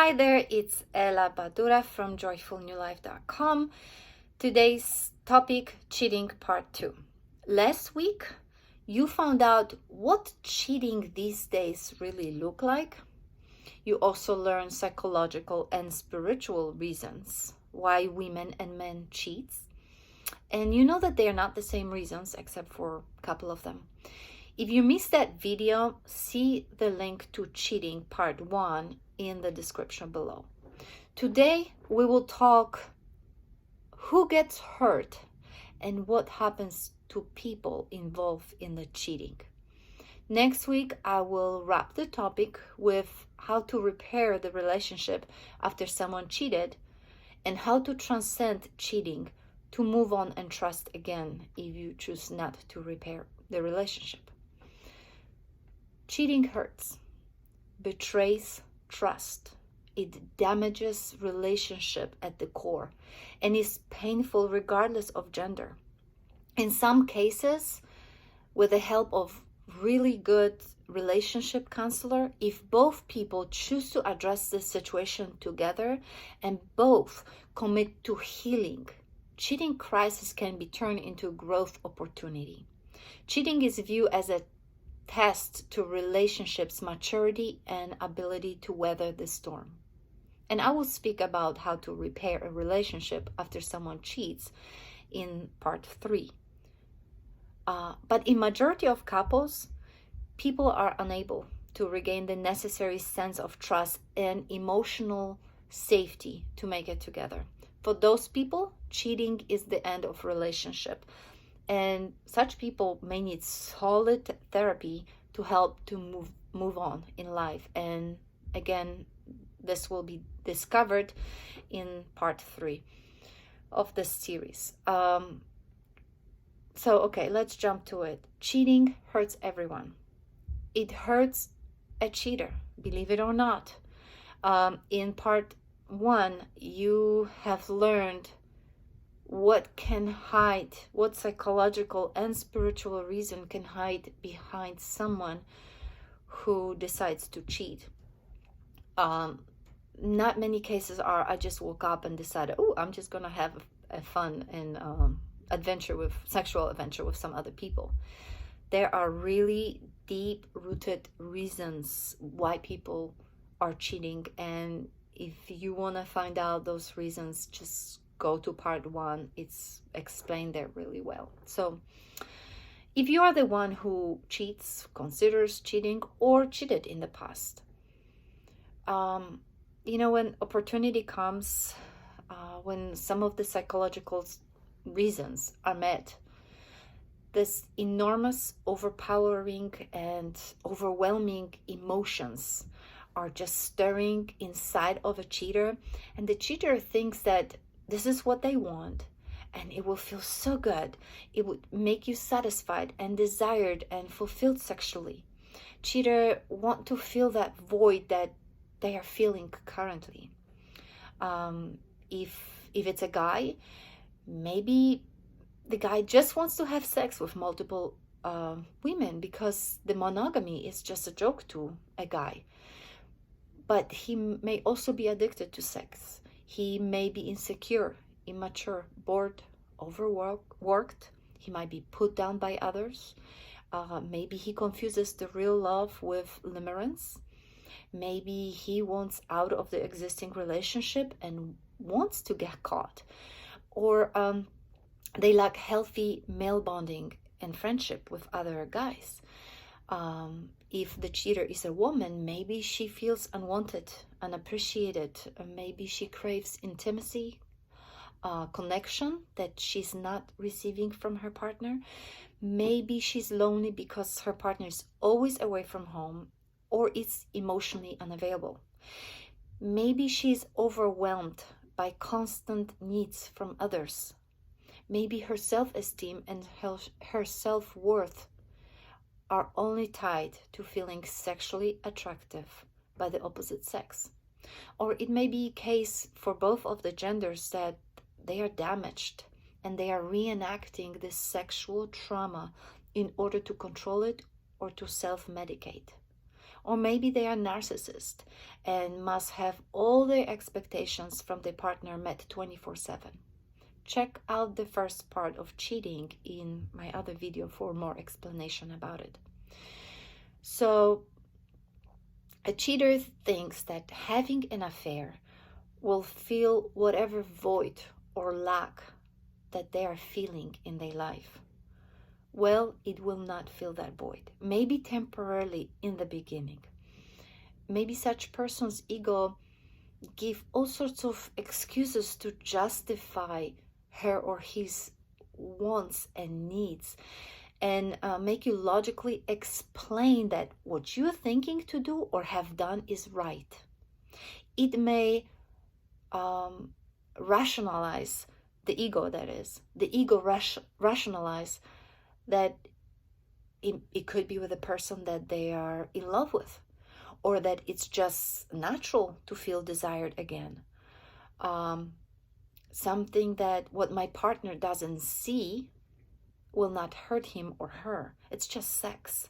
Hi there, it's Ella Badura from joyfulnewlife.com. Today's topic, cheating part 2. Last week, you found out what cheating these days really look like. You also learned psychological and spiritual reasons why women and men cheat. And you know that they are not the same reasons except for a couple of them. If you missed that video, see the link to cheating part 1 in the description below. Today we will talk who gets hurt and what happens to people involved in the cheating. Next week I will wrap the topic with how to repair the relationship after someone cheated and how to transcend cheating to move on and trust again if you choose not to repair the relationship. Cheating hurts, betrays trust. It damages relationship at the core and is painful regardless of gender. In some cases, with the help of really good relationship counselor, if both people choose to address this situation together and both commit to healing, cheating crisis can be turned into growth opportunity. Cheating is viewed as a test to relationships' maturity and ability to weather the storm. And I will speak about how to repair a relationship after someone cheats in part 3. But in majority of couples, people are unable to regain the necessary sense of trust and emotional safety to make it together. For those people, cheating is the end of relationship. And such people may need solid therapy to help to move on in life. And again, this will be discovered in part 3 of this series. Okay, let's jump to it. Cheating hurts everyone. It hurts a cheater, believe it or not. In part 1, you have learned what psychological and spiritual reason can hide behind someone who decides to cheat. Not many cases are, I just woke up and decided, I'm just gonna have a fun and sexual adventure with some other people. There are really deep-rooted reasons why people are cheating, and if you want to find out those reasons, just go to part 1. It's explained there really well. So if you are the one who cheats, considers cheating, or cheated in the past, when opportunity comes, when some of the psychological reasons are met, this enormous, overpowering, and overwhelming emotions are just stirring inside of a cheater, and the cheater thinks that this is what they want, and it will feel so good. It would make you satisfied and desired and fulfilled sexually. Cheater want to fill that void that they are feeling currently. If it's a guy, maybe the guy just wants to have sex with multiple women because the monogamy is just a joke to a guy. But he may also be addicted to sex. He may be insecure, immature, bored, overworked. He might be put down by others. Maybe he confuses the real love with limerence. Maybe he wants out of the existing relationship and wants to get caught. Or they lack healthy male bonding and friendship with other guys. If the cheater is a woman, maybe she feels unwanted, unappreciated. Maybe she craves intimacy, connection that she's not receiving from her partner. Maybe she's lonely because her partner is always away from home or is emotionally unavailable. Maybe she's overwhelmed by constant needs from others. Maybe her self-esteem and her self-worth are only tied to feeling sexually attractive by the opposite sex. Or it may be a case for both of the genders that they are damaged and they are reenacting this sexual trauma in order to control it or to self-medicate. Or maybe they are narcissists and must have all their expectations from their partner met 24/7. Check out the first part of cheating in my other video for more explanation about it. So, a cheater thinks that having an affair will fill whatever void or lack that they are feeling in their life. Well, it will not fill that void. Maybe temporarily in the beginning. Maybe such person's ego give all sorts of excuses to justify her or his wants and needs, and make you logically explain that what you're thinking to do or have done is right. It may rationalize the ego, that is. The ego rationalize that it could be with a person that they are in love with, or that it's just natural to feel desired again. Something that what my partner doesn't see will not hurt him or her. It's just sex.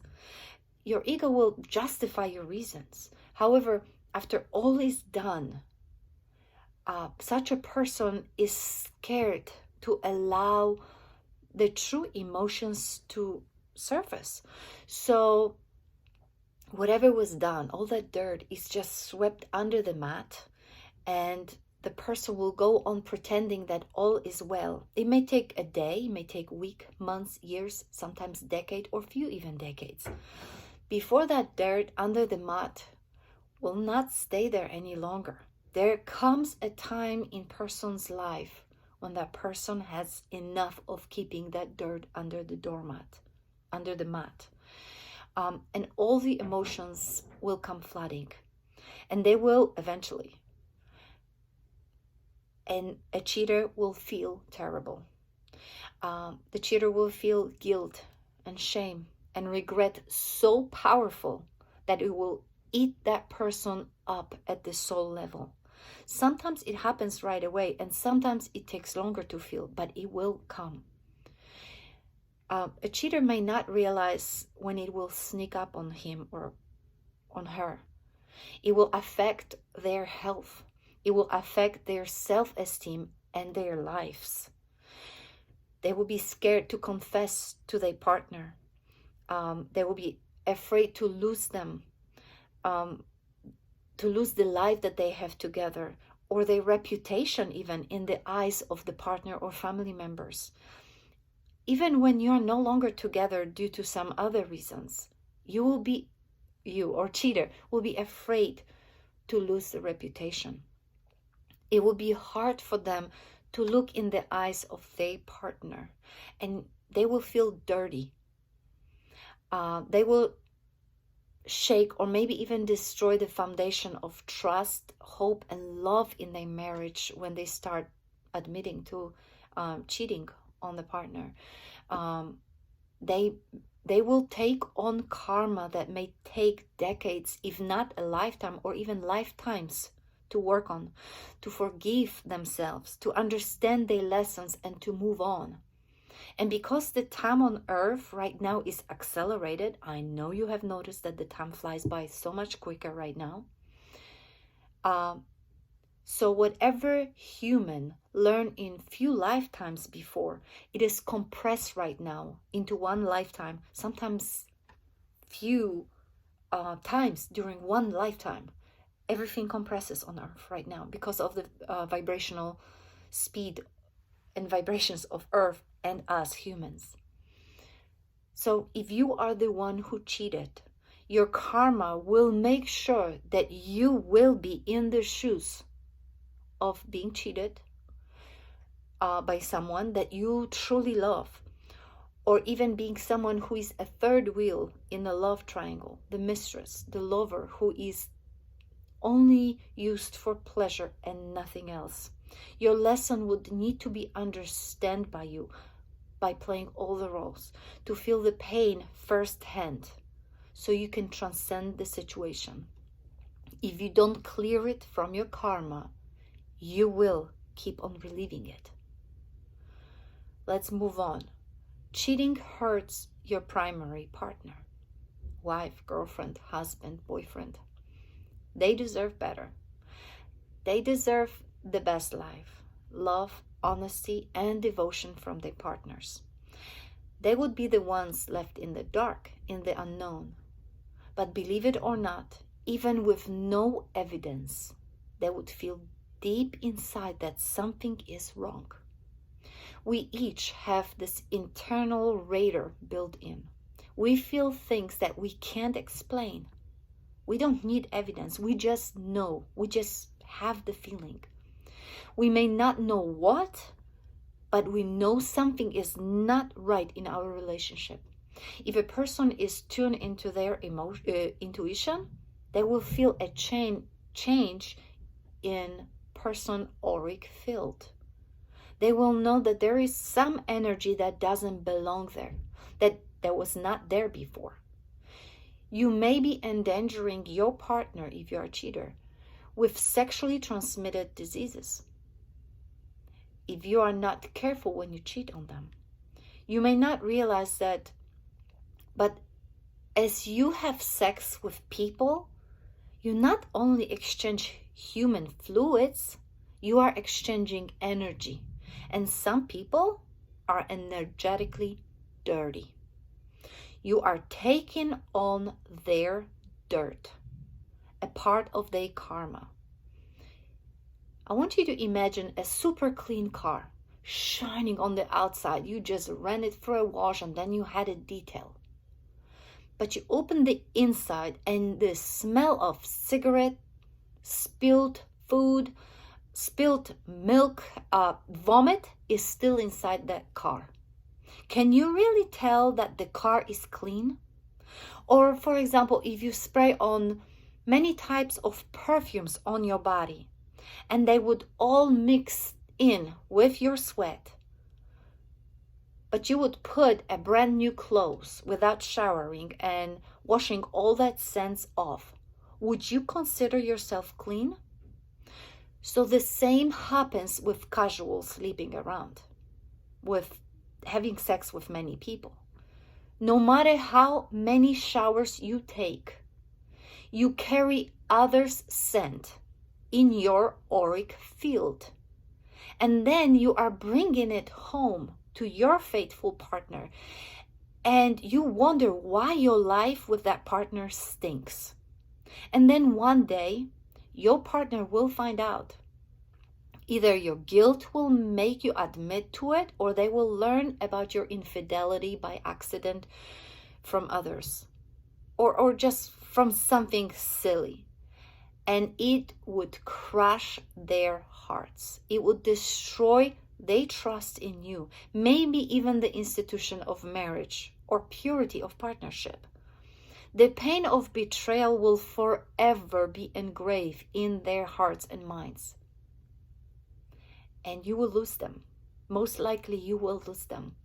Your ego will justify your reasons. However, after all is done, such a person is scared to allow the true emotions to surface. So whatever was done, all that dirt is just swept under the mat, and the person will go on pretending that all is well. It may take a day, it may take a week, months, years, sometimes decade, or few even decades, before that dirt under the mat will not stay there any longer. There comes a time in person's life when that person has enough of keeping that dirt under the doormat, under the mat. And all the emotions will come flooding, and they will eventually. And a cheater will feel terrible. The cheater will feel guilt and shame and regret so powerful that it will eat that person up at the soul level. Sometimes it happens right away, and sometimes it takes longer to feel, but it will come. A cheater may not realize when it will sneak up on him or on her. It will affect their health. It will affect their self-esteem and their lives. They will be scared to confess to their partner. They will be afraid to lose them, to lose the life that they have together, or their reputation even in the eyes of the partner or family members. Even when you are no longer together due to some other reasons, you or cheater will be afraid to lose the reputation. It will be hard for them to look in the eyes of their partner, and they will feel dirty. They will shake or maybe even destroy the foundation of trust, hope, and love in their marriage when they start admitting to cheating on the partner. They will take on karma that may take decades, if not a lifetime or even lifetimes, to work on, to forgive themselves, to understand their lessons, and to move on. And because the time on earth right now is accelerated, I know you have noticed that the time flies by so much quicker right now. So whatever human learned in few lifetimes before, it is compressed right now into one lifetime, sometimes few times during one lifetime. Everything compresses on earth right now because of the vibrational speed and vibrations of earth and us humans. So if you are the one who cheated, your karma will make sure that you will be in the shoes of being cheated by someone that you truly love, or even being someone who is a third wheel in the love triangle, the mistress, the lover who is only used for pleasure and nothing else. Your lesson would need to be understood by you by playing all the roles, to feel the pain firsthand so you can transcend the situation. If you don't clear it from your karma, you will keep on reliving it. Let's move on. Cheating hurts your primary partner. wife, girlfriend, husband, boyfriend. They deserve better. They deserve the best life, love, honesty, and devotion from their partners. They would be the ones left in the dark, in the unknown. But believe it or not, even with no evidence, they would feel deep inside that something is wrong. We each have this internal radar built in. We feel things that we can't explain. We don't need evidence. We just know. We just have the feeling. We may not know what, but we know something is not right in our relationship. If a person is tuned into their intuition, they will feel a change in person auric field. They will know that there is some energy that doesn't belong there, that was not there before. You may be endangering your partner, if you're a cheater, with sexually transmitted diseases if you are not careful when you cheat on them. You may not realize that, but as you have sex with people, you not only exchange human fluids, you are exchanging energy. And some people are energetically dirty. You are taking on their dirt, a part of their karma. I want you to imagine a super clean car, shining on the outside. You just ran it for a wash and then you had it detailed. But you open the inside and the smell of cigarette, spilled food, spilled milk, vomit is still inside that car. Can you really tell that the car is clean? Or, for example, if you spray on many types of perfumes on your body and they would all mix in with your sweat, but you would put a brand new clothes without showering and washing all that scents off, would you consider yourself clean? So the same happens with casual sleeping around, with having sex with many people. No matter how many showers you take, you carry others' scent in your auric field. And then you are bringing it home to your faithful partner. And you wonder why your life with that partner stinks. And then one day, your partner will find out. Either your guilt will make you admit to it, or they will learn about your infidelity by accident from others, or just from something silly. And it would crush their hearts. It would destroy their trust in you, maybe even the institution of marriage or purity of partnership. The pain of betrayal will forever be engraved in their hearts and minds. And you will lose them. Most likely you will lose them.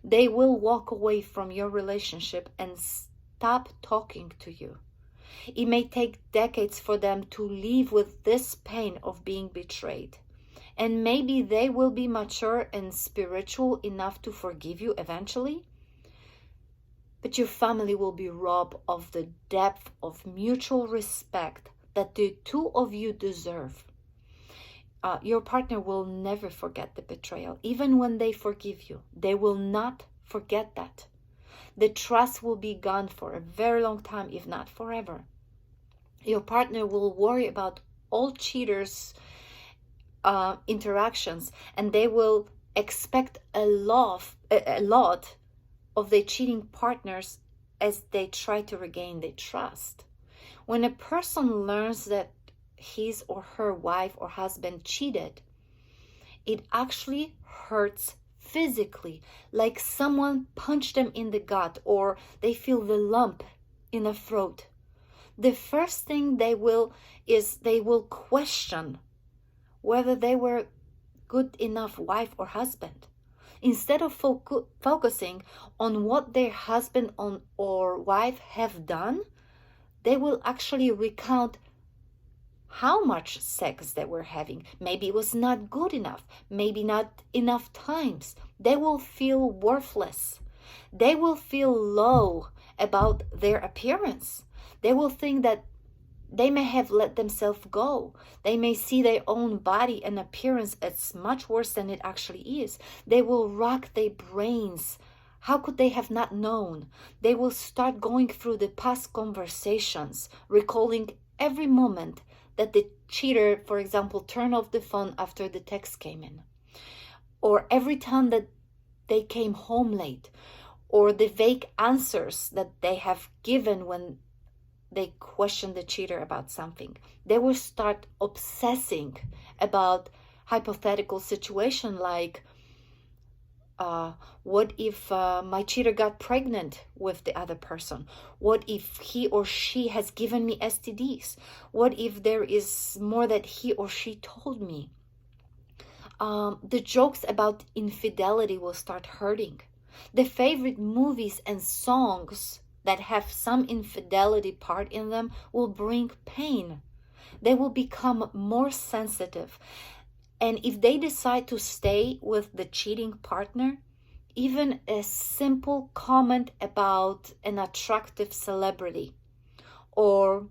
They will walk away from your relationship and stop talking to you. It may take decades for them to live with this pain of being betrayed. And maybe they will be mature and spiritual enough to forgive you eventually. But your family will be robbed of the depth of mutual respect that the two of you deserve. Your partner will never forget the betrayal. Even when they forgive you, they will not forget that. The trust will be gone for a very long time, if not forever. Your partner will worry about all cheaters' interactions, and they will expect a lot of their cheating partners as they try to regain their trust. When a person learns that his or her wife or husband cheated, it actually hurts physically, like someone punched them in the gut, or they feel the lump in the throat. The first thing they will question whether they were good enough wife or husband. Instead of focusing on what their husband or wife have done, they will actually recount how much sex they were having. Maybe it was not good enough, maybe not enough times. They will feel worthless. They will feel low about their appearance. They will think that they may have let themselves go. They may see their own body and appearance as much worse than it actually is. They will rack their brains. How could they have not known? They will start going through the past conversations, recalling every moment that the cheater, for example, turned off the phone after the text came in, or every time that they came home late, or the vague answers that they have given when they question the cheater about something. They will start obsessing about hypothetical situation like, what if my cheater got pregnant with the other person? What if he or she has given me STDs? What if there is more that he or she told me? The jokes about infidelity will start hurting. The favorite movies and songs that have some infidelity part in them will bring pain. They will become more sensitive. And if they decide to stay with the cheating partner, even a simple comment about an attractive celebrity or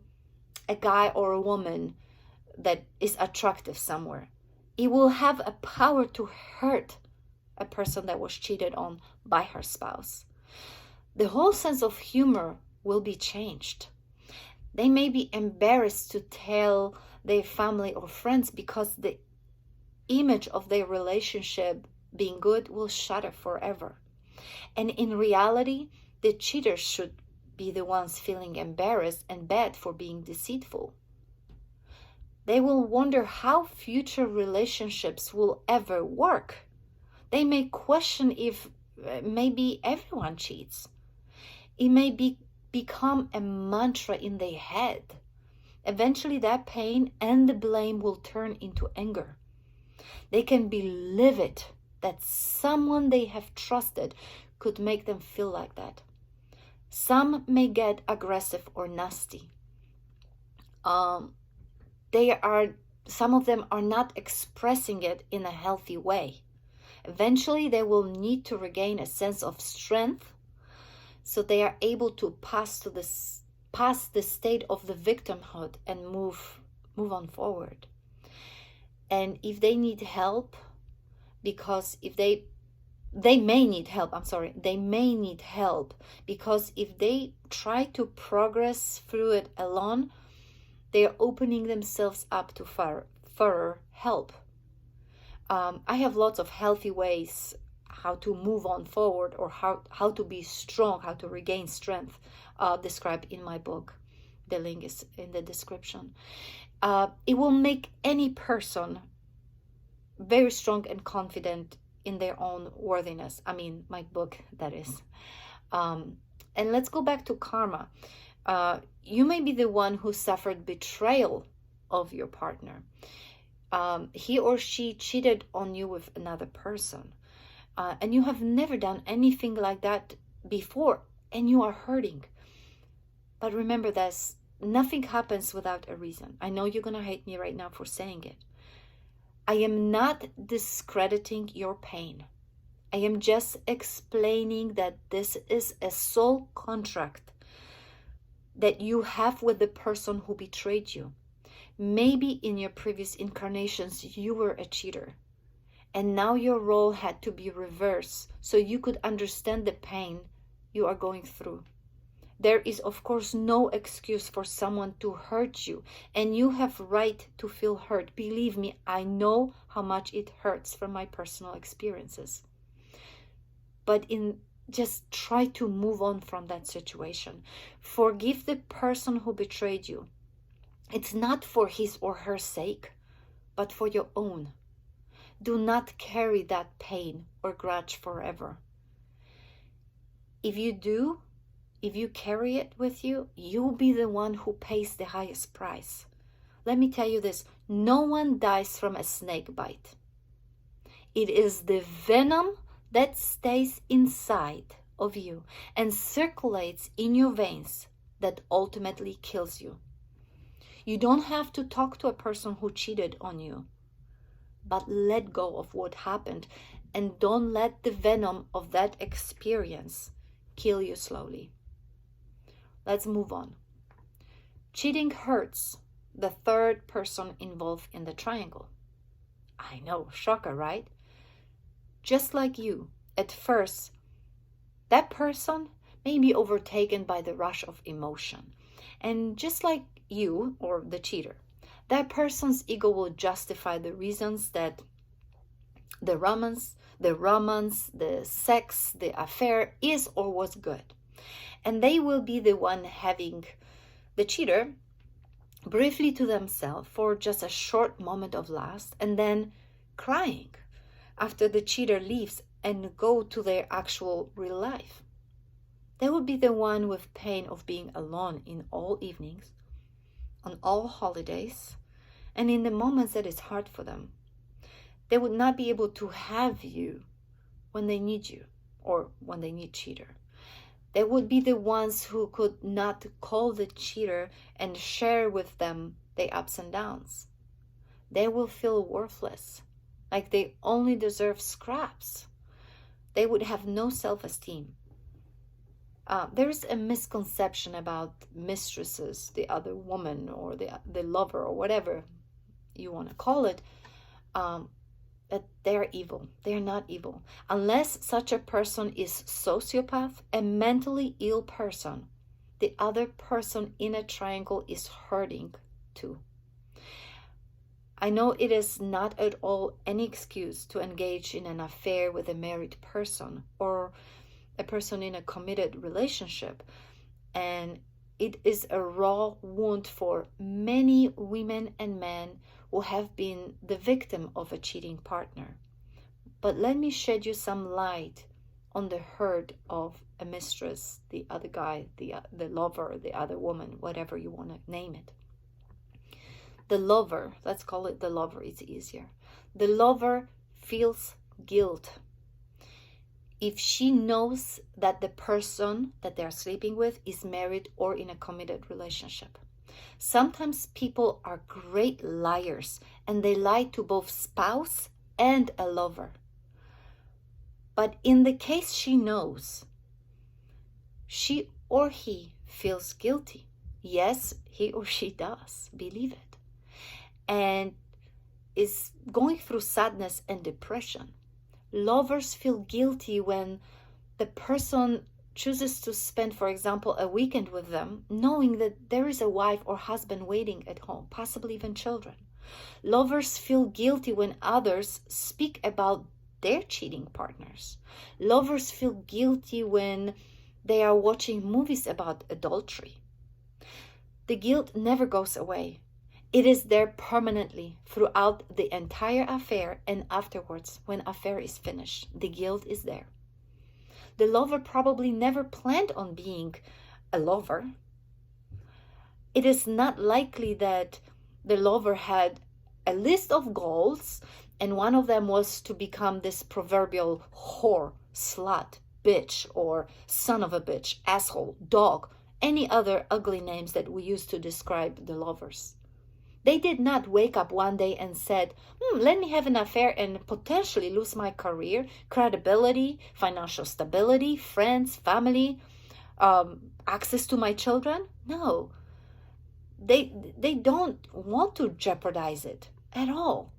a guy or a woman that is attractive somewhere, it will have a power to hurt a person that was cheated on by her spouse. The whole sense of humor will be changed. They may be embarrassed to tell their family or friends because the image of their relationship being good will shatter forever. And in reality, the cheaters should be the ones feeling embarrassed and bad for being deceitful. They will wonder how future relationships will ever work. They may question if maybe everyone cheats. It may become a mantra in their head. Eventually, that pain and the blame will turn into anger. They can be livid that someone they have trusted could make them feel like that. Some may get aggressive or nasty. Some of them are not expressing it in a healthy way. Eventually, they will need to regain a sense of strength so they are able to pass the state of the victimhood and move on forward. And if they need help, because if they may need help, they may need help because if they try to progress through it alone, they are opening themselves up to further help. I have lots of healthy ways how to move on forward, or how to be strong, how to regain strength, described in my book. The link is in the description. It will make any person very strong and confident in their own worthiness. My book, that is. And let's go back to karma. You may be the one who suffered betrayal of your partner. He or she cheated on you with another person. And you have never done anything like that before, and you are hurting. But remember this, nothing happens without a reason. I know you're going to hate me right now for saying it. I am not discrediting your pain. I am just explaining that this is a soul contract that you have with the person who betrayed you. Maybe in your previous incarnations you were a cheater. And now your role had to be reversed so you could understand the pain you are going through. There is, of course, no excuse for someone to hurt you, and you have right to feel hurt. Believe me, I know how much it hurts from my personal experiences. But just try to move on from that situation. Forgive the person who betrayed you. It's not for his or her sake, but for your own. Do not carry that pain or grudge forever. If you do, if you carry it with you, you'll be the one who pays the highest price. Let me tell you this, no one dies from a snake bite. It is the venom that stays inside of you and circulates in your veins that ultimately kills you. You don't have to talk to a person who cheated on you, but let go of what happened and don't let the venom of that experience kill you slowly. Let's move on. Cheating hurts the third person involved in the triangle. I know, shocker, right? Just like you, at first, that person may be overtaken by the rush of emotion. And just like you, or the cheater, that person's ego will justify the reasons that the romance, the sex, the affair is or was good. And they will be the one having the cheater briefly to themselves for just a short moment of lust, and then crying after the cheater leaves and go to their actual real life. They will be the one with pain of being alone in all evenings, on all holidays, and in the moments that it's hard for them. They would not be able to have you when they need you or when they need cheater. They would be the ones who could not call the cheater and share with them their ups and downs. They will feel worthless, like they only deserve scraps. They would have no self-esteem. There is a misconception about mistresses, the other woman or the lover or whatever you want to call it, that they're evil. They're not evil. Unless such a person is sociopath, a mentally ill person, the other person in a triangle is hurting too. I know it is not at all any excuse to engage in an affair with a married person or a person in a committed relationship, and it is a raw wound for many women and men who have been the victim of a cheating partner. But let me shed you some light on the hurt of a mistress, the other guy, the lover, the other woman, whatever you want to name it. The lover, let's call it the lover, it's easier. The lover feels guilt if she knows that the person that they're sleeping with is married or in a committed relationship. Sometimes people are great liars and they lie to both spouse and a lover. But in the case she knows, she or he feels guilty. Yes, he or she does, believe it. And is going through sadness and depression. Lovers feel guilty when the person chooses to spend, for example, a weekend with them, knowing that there is a wife or husband waiting at home, possibly even children. Lovers feel guilty when others speak about their cheating partners. Lovers feel guilty when they are watching movies about adultery. The guilt never goes away. It is there permanently throughout the entire affair, and afterwards, when affair is finished, the guilt is there. The lover probably never planned on being a lover. It is not likely that the lover had a list of goals, and one of them was to become this proverbial whore, slut, bitch, or son of a bitch, asshole, dog, any other ugly names that we use to describe the lovers. They did not wake up one day and said, let me have an affair and potentially lose my career, credibility, financial stability, friends, family, access to my children. No, they don't want to jeopardize it at all.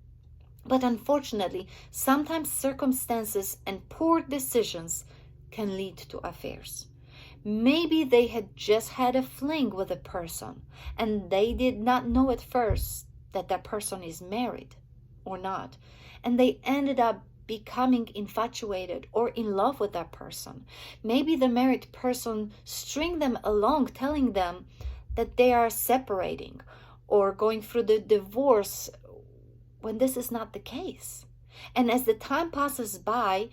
But unfortunately, sometimes circumstances and poor decisions can lead to affairs. Maybe they had just had a fling with a person and they did not know at first that that person is married or not. And they ended up becoming infatuated or in love with that person. Maybe the married person stringed them along, telling them that they are separating or going through the divorce when this is not the case. And as the time passes by,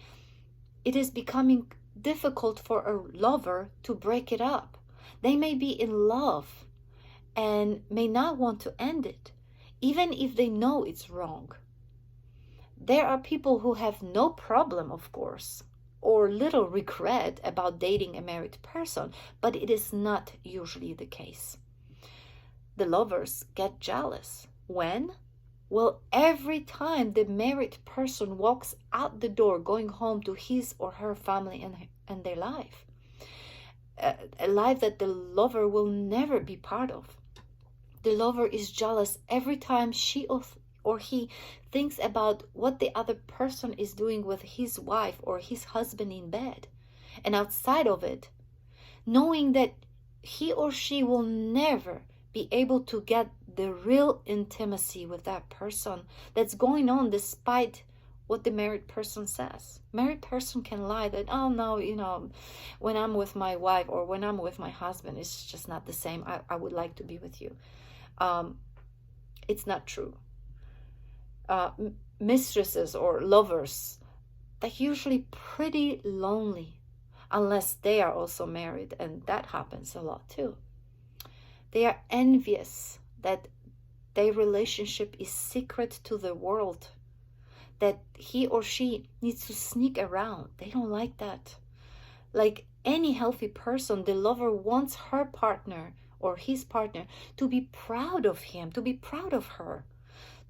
it is becoming difficult for a lover to break it up. They may be in love and may not want to end it, even if they know it's wrong. There are people who have no problem, of course, or little regret about dating a married person, but it is not usually the case. The lovers get jealous. When? Well, every time the married person walks out the door going home to his or her family and their life. a life that the lover will never be part of. The lover is jealous every time she or he thinks about what the other person is doing with his wife or his husband in bed and outside of it, knowing that he or she will never be able to get the real intimacy with that person that's going on despite what the married person says. Married person can lie that, oh no, when I'm with my wife or when I'm with my husband, it's just not the same. I would like to be with you. It's not true. Mistresses or lovers, they're usually pretty lonely unless they are also married, and that happens a lot too. They are envious that their relationship is secret to the world, that he or she needs to sneak around. They don't like that. Like any healthy person, the lover wants her partner or his partner to be proud of him, to be proud of her,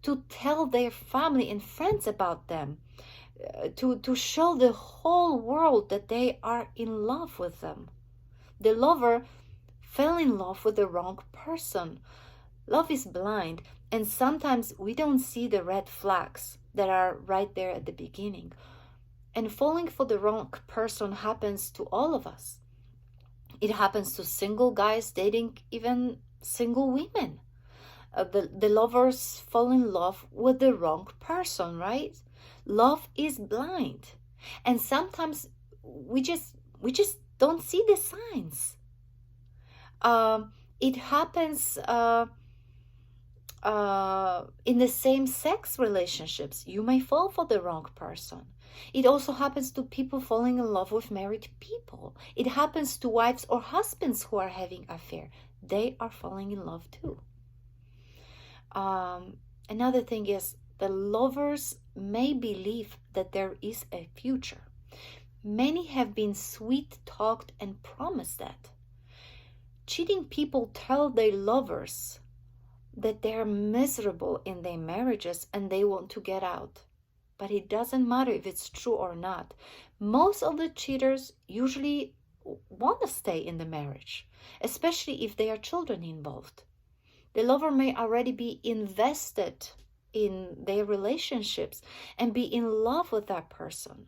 to tell their family and friends about them, to show the whole world that they are in love with them. The lover fell in love with the wrong person. Love is blind, and sometimes we don't see the red flags that are right there at the beginning. And falling for the wrong person happens to all of us. It happens to single guys dating even single women. The lovers fall in love with the wrong person, right? Love is blind, and sometimes we just don't see the signs. It happens in the same-sex relationships. You may fall for the wrong person. It also happens to people falling in love with married people. It happens to wives or husbands who are having an affair. They are falling in love too. Another thing is the lovers may believe that there is a future. Many have been sweet-talked and promised that. Cheating people tell their lovers that they're miserable in their marriages and they want to get out. But it doesn't matter if it's true or not. Most of the cheaters usually want to stay in the marriage, especially if there are children involved. The lover may already be invested in their relationships and be in love with that person.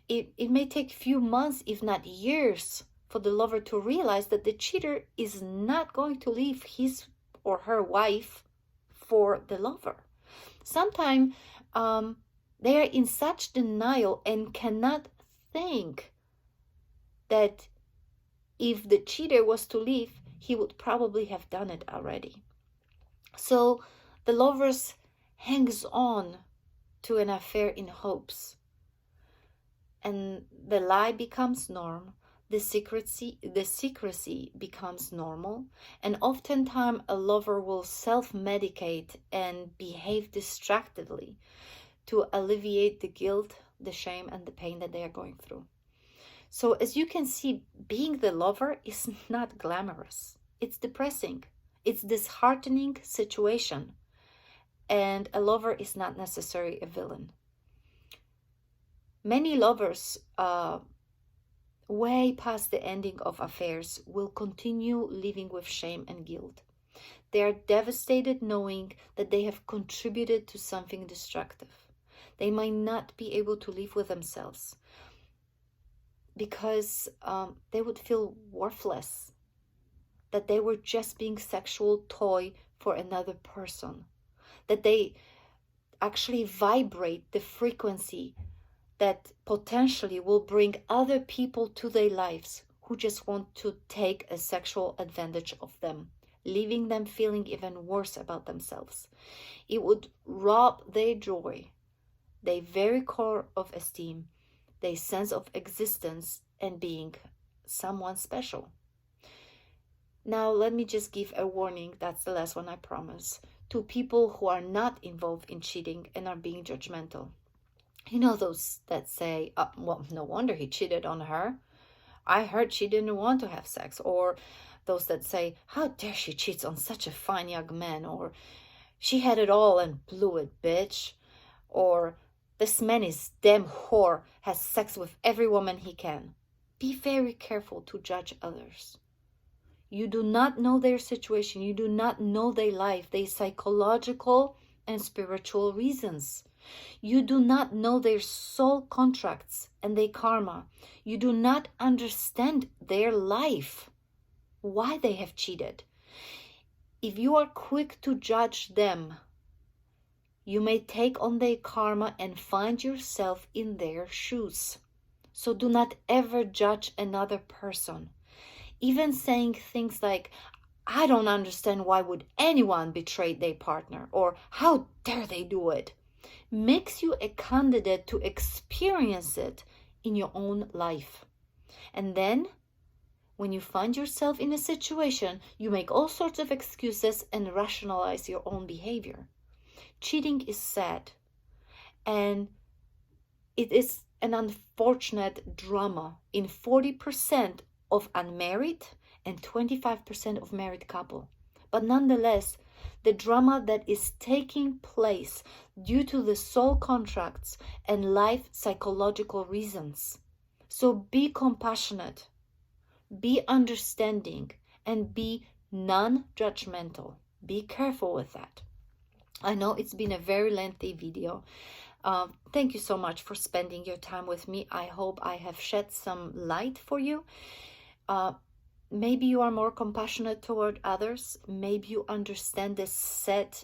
It may take few months, if not years, for the lover to realize that the cheater is not going to leave his or her wife for the lover. Sometimes they are in such denial and cannot think that if the cheater was to leave, he would probably have done it already. So the lovers hangs on to an affair in hopes, and the lie becomes norm. The secrecy becomes normal, and oftentimes a lover will self-medicate and behave distractedly to alleviate the guilt, the shame, and the pain that they are going through. So as you can see, being the lover is not glamorous. It's depressing. It's disheartening situation. And a lover is not necessarily a villain. Many lovers, way past the ending of affairs, will continue living with shame and guilt. They are devastated knowing that they have contributed to something destructive. They might not be able to live with themselves because they would feel worthless, that they were just being sexual toy for another person, that they actually vibrate the frequency that potentially will bring other people to their lives who just want to take a sexual advantage of them, leaving them feeling even worse about themselves. It would rob their joy, their very core of esteem, their sense of existence and being someone special. Now, let me just give a warning, that's the last one I promise, to people who are not involved in cheating and are being judgmental. You know those that say, oh, well, no wonder he cheated on her. I heard she didn't want to have sex. Or those that say, how dare she cheat on such a fine young man? Or she had it all and blew it, bitch. Or this man is damn whore, has sex with every woman he can. be very careful to judge others. You do not know their situation. You do not know their life, their psychological and spiritual reasons. You do not know their soul contracts and their karma. You do not understand their life, why they have cheated. If you are quick to judge them, you may take on their karma and find yourself in their shoes. So do not ever judge another person. Even saying things like, I don't understand why would anyone betray their partner, or how dare they do it, makes you a candidate to experience it in your own life. And then when you find yourself in a situation, you make all sorts of excuses and rationalize your own behavior. Cheating is sad, and it is an unfortunate drama in 40% of unmarried and 25% of married couple. But nonetheless, the drama that is taking place due to the soul contracts and life psychological reasons. So be compassionate, be understanding, and be non-judgmental. Be careful with that. I know it's been a very lengthy video. Thank you so much for spending your time with me. I hope I have shed some light for you. Maybe you are more compassionate toward others. Maybe you understand the sad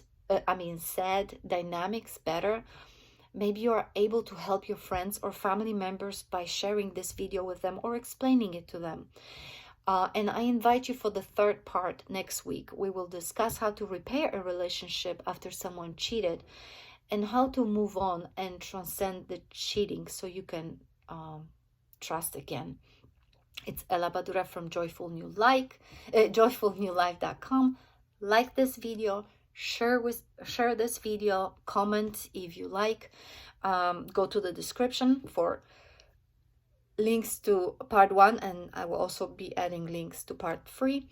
dynamics better. Maybe you are able to help your friends or family members by sharing this video with them or explaining it to them. And I invite you for the third part next week. We will discuss how to repair a relationship after someone cheated and how to move on and transcend the cheating so you can trust again. It's Ella Badura from joyfulnewlife.com. Like this video, share this video, comment if you like. Go to the description for links to part 1, and I will also be adding links to part 3.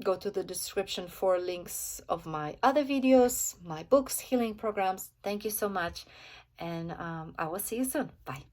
Go to the description for links of my other videos, my books, healing programs. Thank you so much, and I will see you soon. Bye.